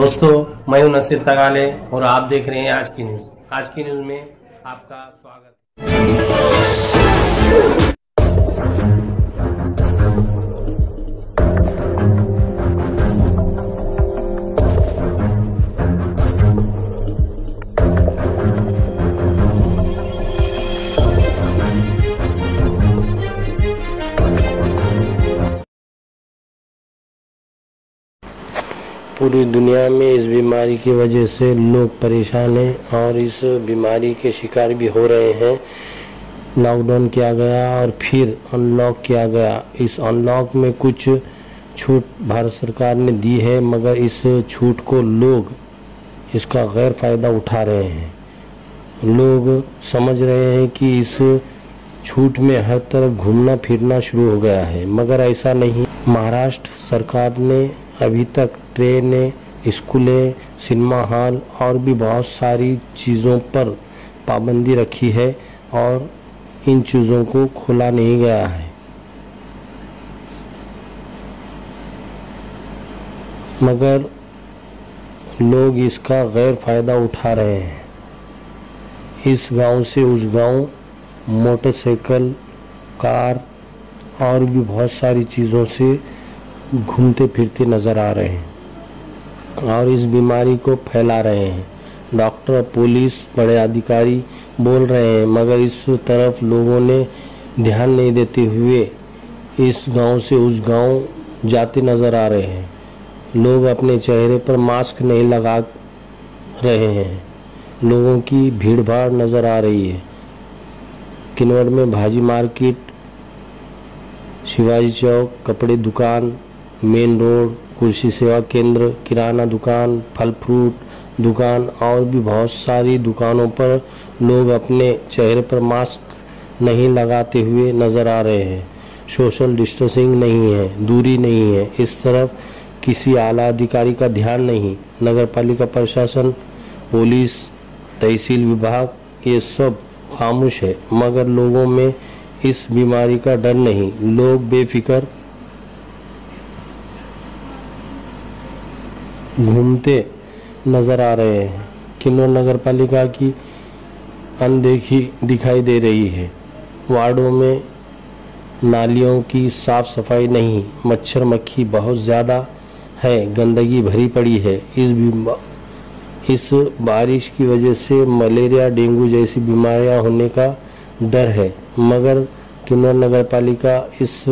दोस्तों, मैं हूं नसीर तगाले और आप देख रहे हैं आज की न्यूज़। आज की न्यूज़ में आपका स्वागत है। पूरी दुनिया में इस बीमारी की वजह से लोग परेशान हैं और इस बीमारी के शिकार भी हो रहे हैं। लॉकडाउन किया गया और फिर अनलॉक किया गया। इस अनलॉक में कुछ छूट भारत सरकार ने दी है, मगर इस छूट को लोग इसका गैर फ़ायदा उठा रहे हैं। लोग समझ रहे हैं कि इस छूट में हर तरफ घूमना फिरना शुरू हो गया है, मगर ऐसा नहीं। महाराष्ट्र सरकार ने अभी तक ट्रेनें, स्कूलें, सिनेमा हॉल और भी बहुत सारी चीज़ों पर पाबंदी रखी है और इन चीज़ों को खोला नहीं गया है। मगर लोग इसका गैर फ़ायदा उठा रहे हैं। इस गांव से उस गांव मोटरसाइकिल, कार और भी बहुत सारी चीज़ों से घूमते फिरते नज़र आ रहे हैं और इस बीमारी को फैला रहे हैं। डॉक्टर, पुलिस, बड़े अधिकारी बोल रहे हैं, मगर इस तरफ लोगों ने ध्यान नहीं देते हुए इस गांव से उस गांव जाते नज़र आ रहे हैं। लोग अपने चेहरे पर मास्क नहीं लगा रहे हैं। लोगों की भीड़ भाड़ नज़र आ रही है। किन्नौर में भाजी मार्केट, शिवाजी चौक, कपड़े दुकान, मेन रोड, कृषि सेवा केंद्र, किराना दुकान, फल फ्रूट दुकान और भी बहुत सारी दुकानों पर लोग अपने चेहरे पर मास्क नहीं लगाते हुए नज़र आ रहे हैं। सोशल डिस्टेंसिंग नहीं है, दूरी नहीं है। इस तरफ किसी आला अधिकारी का ध्यान नहीं। नगर पालिका प्रशासन, पुलिस, तहसील विभाग ये सब खामोश है, मगर लोगों में इस बीमारी का डर नहीं। लोग बेफिक्र घूमते नज़र आ रहे हैं। किन्नौर नगर पालिका की अनदेखी दिखाई दे रही है। वार्डों में नालियों की साफ सफाई नहीं, मच्छर मक्खी बहुत ज़्यादा है, गंदगी भरी पड़ी है। इस बारिश की वजह से मलेरिया, डेंगू जैसी बीमारियां होने का डर है, मगर किन्नौर नगर पालिका इस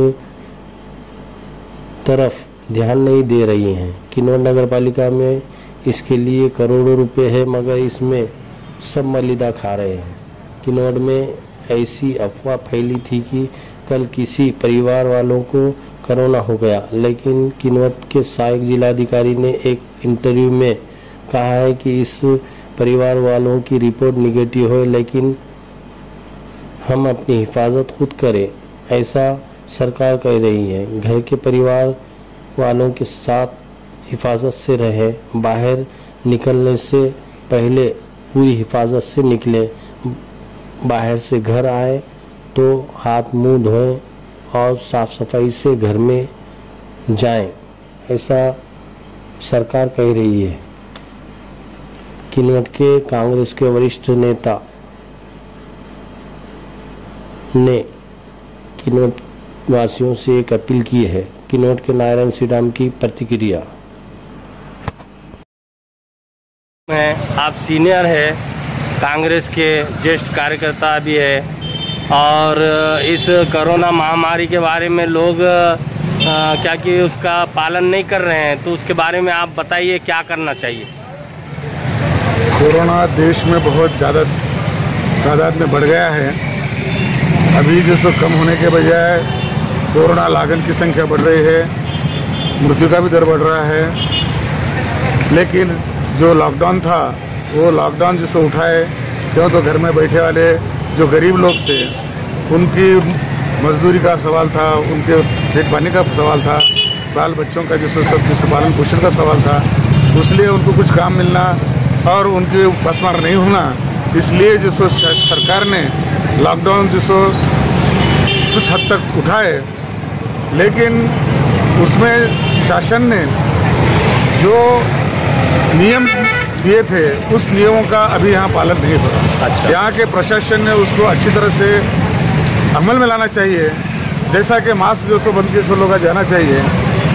तरफ ध्यान नहीं दे रही हैं। किन्नौर नगर पालिका में इसके लिए करोड़ों रुपए है, मगर इसमें सब मलिदा खा रहे हैं। किन्नौर में ऐसी अफवाह फैली थी कि कल किसी परिवार वालों को कोरोना हो गया, लेकिन किन्नौर के सहायक जिलाधिकारी ने एक इंटरव्यू में कहा है कि इस परिवार वालों की रिपोर्ट निगेटिव हो, लेकिन हम अपनी हिफाजत खुद करें, ऐसा सरकार कह रही है। घर के परिवार वालों के साथ हिफाजत से रहें। बाहर निकलने से पहले पूरी हिफाजत से निकलें। बाहर से घर आए तो हाथ मुंह धोएं और साफ सफाई से घर में जाएं, ऐसा सरकार कह रही है। किन्नौर के कांग्रेस के वरिष्ठ नेता ने किन्नौर वासियों से एक अपील की है। किन्नौर के नारायण सीडाम की प्रतिक्रिया। आप सीनियर है, कांग्रेस के ज्येष्ठ कार्यकर्ता भी है और इस कोरोना महामारी के बारे में लोग क्या कि उसका पालन नहीं कर रहे हैं, तो उसके बारे में आप बताइए क्या करना चाहिए। कोरोना देश में बहुत ज़्यादा तादाद में बढ़ गया है। अभी जो कम होने के बजाय कोरोना लागन की संख्या बढ़ रही है, मृत्यु का भी दर बढ़ रहा है। लेकिन जो लॉकडाउन था वो लॉकडाउन जिसको उठाए क्यों, तो घर में बैठे वाले जो गरीब लोग थे उनकी मजदूरी का सवाल था, उनके पेट पानी का सवाल था, बाल बच्चों का जिसको पालन पोषण का सवाल था। इसलिए उनको कुछ काम मिलना और उनके पसमार नहीं होना, इसलिए जिसको सरकार ने लॉकडाउन जिसको कुछ हद तक उठाए, लेकिन उसमें शासन ने जो नियम दिए थे उस नियमों का अभी यहाँ पालन नहीं हो रहा। अच्छा। यहाँ के प्रशासन ने उसको अच्छी तरह से अमल में लाना चाहिए, जैसा कि मास्क जो सो बंद के सो लोग जाना चाहिए।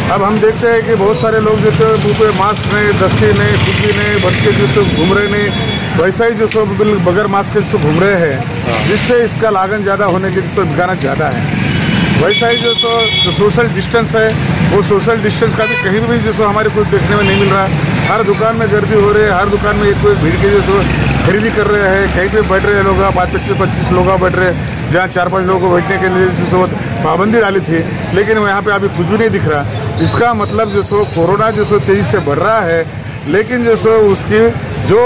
अब हम देखते हैं कि बहुत सारे लोग जो सो मुँह पे मास्क नहीं, दस्ती नहीं, टुपी नहीं, बन के जो सो घूम रहे नहीं, वैसा ही जो सो बगैर मास्क के जो घूम रहे हैं, जिससे इसका लागन ज़्यादा होने की जो इम्कान ज़्यादा है। वैसा ही जो सोशल डिस्टेंस है, वो सोशल डिस्टेंस का भी कहीं भी जो हमारे कुछ देखने में नहीं मिल रहा। हर दुकान में गर्दी हो रही है, हर दुकान में एक भीड़ के जो खरीदी कर रहे हैं, कहीं पे बैठ रहे हैं लोग, 25 लोग बैठ रहे हैं, जहाँ 4-5 लोगों को बैठने के लिए जो पाबंदी डाली थी, लेकिन यहाँ पे अभी कुछ भी नहीं दिख रहा। इसका मतलब जो कोरोना जो तेजी से बढ़ रहा है, लेकिन जो उसकी जो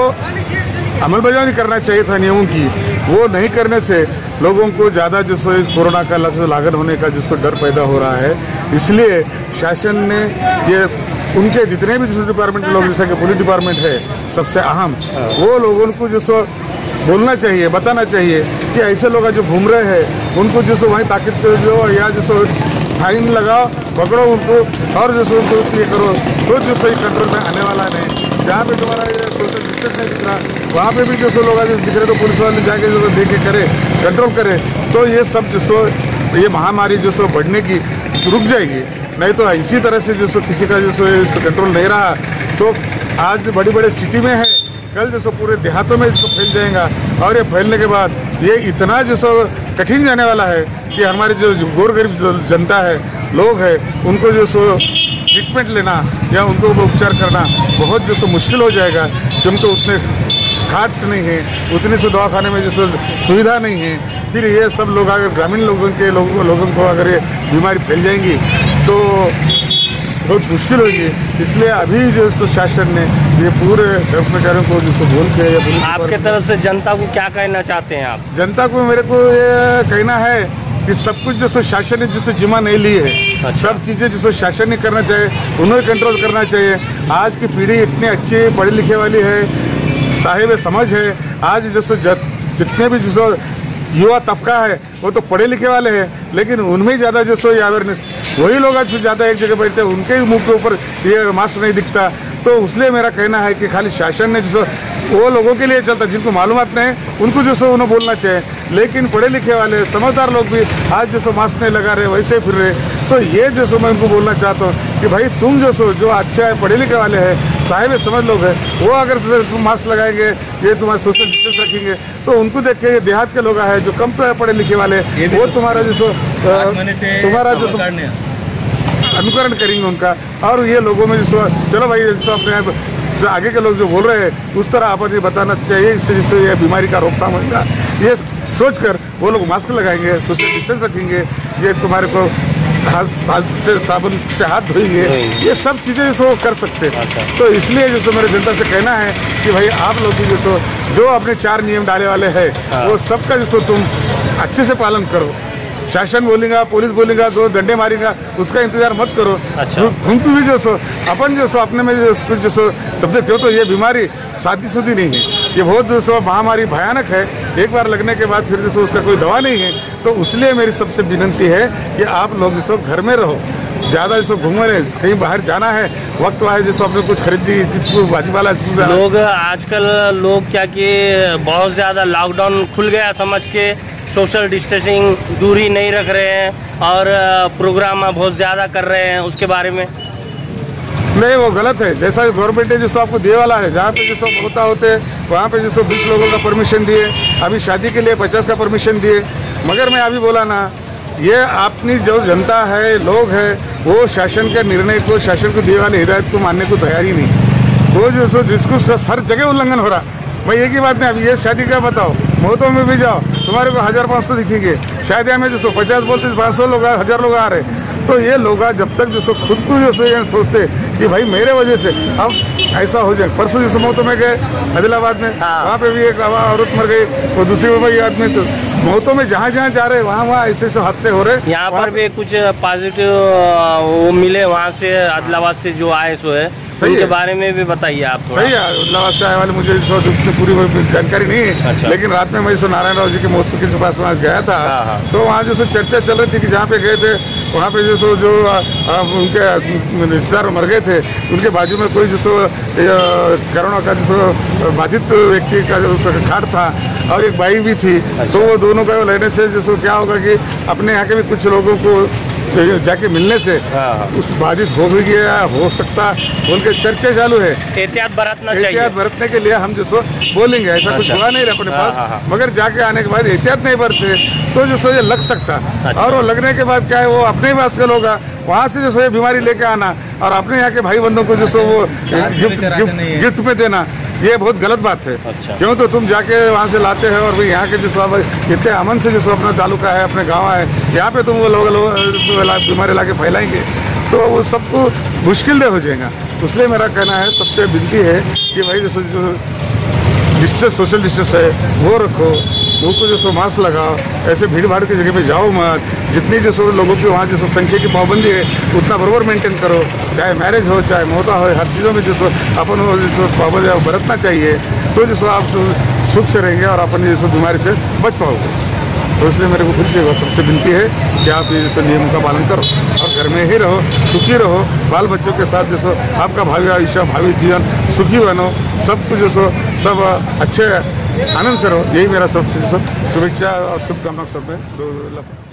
अमलबजावनी करना चाहिए था नियमों की, वो नहीं करने से लोगों को ज़्यादा जो इस कोरोना का लागन होने का जो डर पैदा हो रहा है। इसलिए शासन ने ये उनके जितने भी जो डिपार्टमेंट लोग, जैसा कि पुलिस डिपार्टमेंट है सबसे अहम, वो लोगों को जो बोलना चाहिए, बताना चाहिए कि ऐसे लोग जो घूम रहे हैं उनको जो वहीं ताकीद कर दो या जो फाइन लगाओ, पकड़ो उनको और जो उनको ये करो, तो जो सही कंट्रोल में आने वाला नहीं। जहाँ पे तुम्हारा ये सोशल डिस्टेंस नहीं दिख रहा, वहाँ पे भी जो लोग जो दिख रहे तो पुलिस वाले जाके जो देख के करे, कंट्रोल करे, तो ये सब जो ये महामारी जो बढ़ने की रुक जाएगी। नहीं तो इसी तरह से जो किसी का जो कंट्रोल नहीं रहा तो आज बड़ी बड़े सिटी में है, कल जो पूरे देहातों में इसको फैल जाएगा। और ये फैलने के बाद ये इतना जो कठिन जाने वाला है कि हमारी जो गौर गरीब जनता है, लोग हैं, उनको जो ट्रीटमेंट लेना या उनको उपचार करना बहुत जो मुश्किल हो जाएगा, क्योंकि उतने खाट्स नहीं है, उतनी से दवाखाने में जो सुविधा नहीं है। फिर ये सब लोग अगर ग्रामीण लोगों को अगर ये बीमारी फैल जाएंगी तो बहुत मुश्किल होगी। इसलिए अभी जो शासन ने ये पूरे कर्मचारियों को जो बोल के, आपके तरफ से जनता को क्या कहना चाहते हैं आप? जनता को मेरे को ये कहना है कि सब कुछ जो शासन ने जिससे जिम्मा नहीं ली है, अच्छा। सब चीज़ें जो शासन ने करना चाहिए, उन्हें कंट्रोल करना चाहिए। आज की पीढ़ी इतनी अच्छी पढ़ी लिखे वाली है, साहिब समझ है। आज जो जितने भी जो युवा तबका है वो तो पढ़े लिखे वाले हैं, लेकिन उनमें ज़्यादा जो अवेयरनेस, वही लोग आज ज़्यादा एक जगह बैठते हैं, उनके मुंह के ऊपर ये मास्क नहीं दिखता। तो इसलिए मेरा कहना है कि खाली शासन ने जो वो लोगों के लिए चलता जिनको मालूमात नहीं, उनको जो उन्हें बोलना चाहिए, लेकिन पढ़े लिखे वाले समझदार लोग भी आज जो मास्क नहीं लगा रहे, वैसे फिर रहे। तो ये जो मैं उनको बोलना चाहता हूँ कि भाई तुम जो अच्छा है, पढ़े लिखे वाले हैं, साहिब समझ लोग हैं, वो अगर मास्क लगाएंगे, ये तुम्हारा सोशल डिस्टेंस रखेंगे, तो उनको देख के ये देहात के लोग हैं जो कम पढ़े लिखे वाले, वो तुम्हारा अनुकरण करेंगे उनका। और ये लोगों में चलो भाई अपने आगे के लोग जो बोल रहे हैं उस तरह अपन ये बताना चाहिए, इससे जिससे ये बीमारी का रोकथाम होगा। ये सोचकर वो लोग मास्क लगाएंगे, सोशल डिस्टेंस रखेंगे, ये तुम्हारे को साबुन से हाथ धोएंगे, ये सब चीज़ें जो कर सकते हैं। तो इसलिए जो मेरे जनता से कहना है कि भाई आप लोग भी जो अपने 4 नियम डाले वाले हैं, वो सबका जो तुम अच्छे से पालन करो। शासन बोलेगा, पुलिस बोलेगा, 2 डंडे मारेगा, उसका इंतजार मत करो। अच्छा। तुम भी जो अपन जो अपने में कुछ जो तब्दील क्यों, तो ये बीमारी सादी सुधी नहीं है, ये बहुत जो महामारी भयानक है। एक बार लगने के बाद फिर जो उसका कोई दवा नहीं है। तो इसलिए मेरी सबसे विनती है कि आप लोग जो घर में रहो, ज़्यादा जो घूमने कहीं बाहर जाना है, वक्त आए जो अपने कुछ खरीदी, कुछ भाजी वाला लोग आजकल लोग क्या कि बहुत ज़्यादा लॉकडाउन खुल गया समझ के सोशल डिस्टेंसिंग, दूरी नहीं रख रहे हैं और प्रोग्राम बहुत ज़्यादा कर रहे हैं, उसके बारे में नहीं, वो गलत है। जैसा गवर्नमेंट ने जिसको आपको दिए वाला है, जहाँ पे जिसको होता होते वहाँ पे जिसको 20 लोगों का परमिशन दिए, अभी शादी के लिए 50 का परमिशन दिए। मगर मैं अभी बोला ना, ये अपनी जो जनता है, लोग है, वो शासन के निर्णय को, शासन को दिए वाले हिदायत को मानने को तैयार ही नहीं। वो जो जिसको उसका हर जगह उल्लंघन हो रहा। भाई एक ही बात नहीं, अभी ये शादी का बताओ, मौतों में भी जाओ, तुम्हारे को 1500 दिखेंगे, शायद में जो 50 बोलते 500 लोग, 1000 लोग आ रहे। तो ये लोग जब तक जो खुद को जो सोचते कि भाई मेरे वजह से अब ऐसा हो जाए। परसों जिस मौतों में गए आदिलाबाद में, वहाँ पे भी एक औरत मर गई, और दूसरी वही आदमी, तो मौतों में जहाँ जहाँ जा रहे वहाँ ऐसे हादसे हो रहे। यहाँ पर भी कुछ पॉजिटिव वो मिले वहाँ से, आदिलाबाद से जो आए सो है, उनके बारे में भी बताइए आप। सही है, आदिलाबाद से आए वाले मुझे पूरी जानकारी नहीं है। अच्छा। लेकिन रात में मैं नारायण राव जी की मौत के पास गया था, तो वहाँ जो चर्चा चल रही थी कि जहाँ पे गए थे वहाँ पे जो सो जो उनके रिश्तेदार मर गए थे, उनके बाजू में कोई जो सो कोरोना का जो सो बाधित व्यक्ति का जो खाट था और एक बाई भी थी। तो वो दोनों का लेने से जो सो क्या होगा कि अपने यहाँ के भी कुछ लोगों को जाके मिलने से उस बाधित हो भी गया, हो सकता बोल के चर्चा चालू है। एहतियात बरतना चाहिए। एहतियात बरतने के लिए हम जो सो बोलेंगे, ऐसा कुछ हुआ नहीं अपने पास, मगर जाके आने के बाद एहतियात नहीं बरते तो जो सो ये लग सकता। और वो लगने के बाद क्या है, वो अपने ही पास का लोग वहाँ से जो सो ये बीमारी लेके आना और अपने यहाँ के भाई बंधुओं को जो सो वो गिफ्ट में देना, ये बहुत गलत बात है। क्यों तो तुम जाके वहाँ से लाते हो और यहाँ के जो सब इतने अमन से जो सब अपना तालुका है, अपने गाँव है, यहाँ पे तुम वो लोग बीमारी ला के फैलाएंगे तो वो सबको मुश्किल दे हो जाएगा। इसलिए मेरा कहना है, सबसे विनती है कि भाई जो डिस्टेंस, सोशल डिस्टेंस है वो रखो, मुँह को जो सो मास्क लगाओ, ऐसे भीड़ भाड़ की जगह पे जाओ मत। जितनी जो सो लोगों की वहाँ जो सो संख्या की पाबंदी है उतना बराबर मेंटेन करो, चाहे मैरिज हो चाहे मोता हो, हर चीज़ों में जो सो अपन वो जो सो पाबंदी बरतना चाहिए, तो जो सो आप सुख से रहेंगे और अपन जो सो बीमारी से बच पाओगे। तो इसलिए मेरे को फिर से सबसे विनती है कि आप ये जैसे नियमों का पालन करो और घर में ही रहो, सुखी रहो, बाल बच्चों के साथ जैसो आपका भावी आयुष्य, भावी जीवन सुखी बनो, सब कुछ जैसो सब अच्छे आनंद से रहो। यही मेरा सबसे शुभेच्छा और शुभकामना सब में।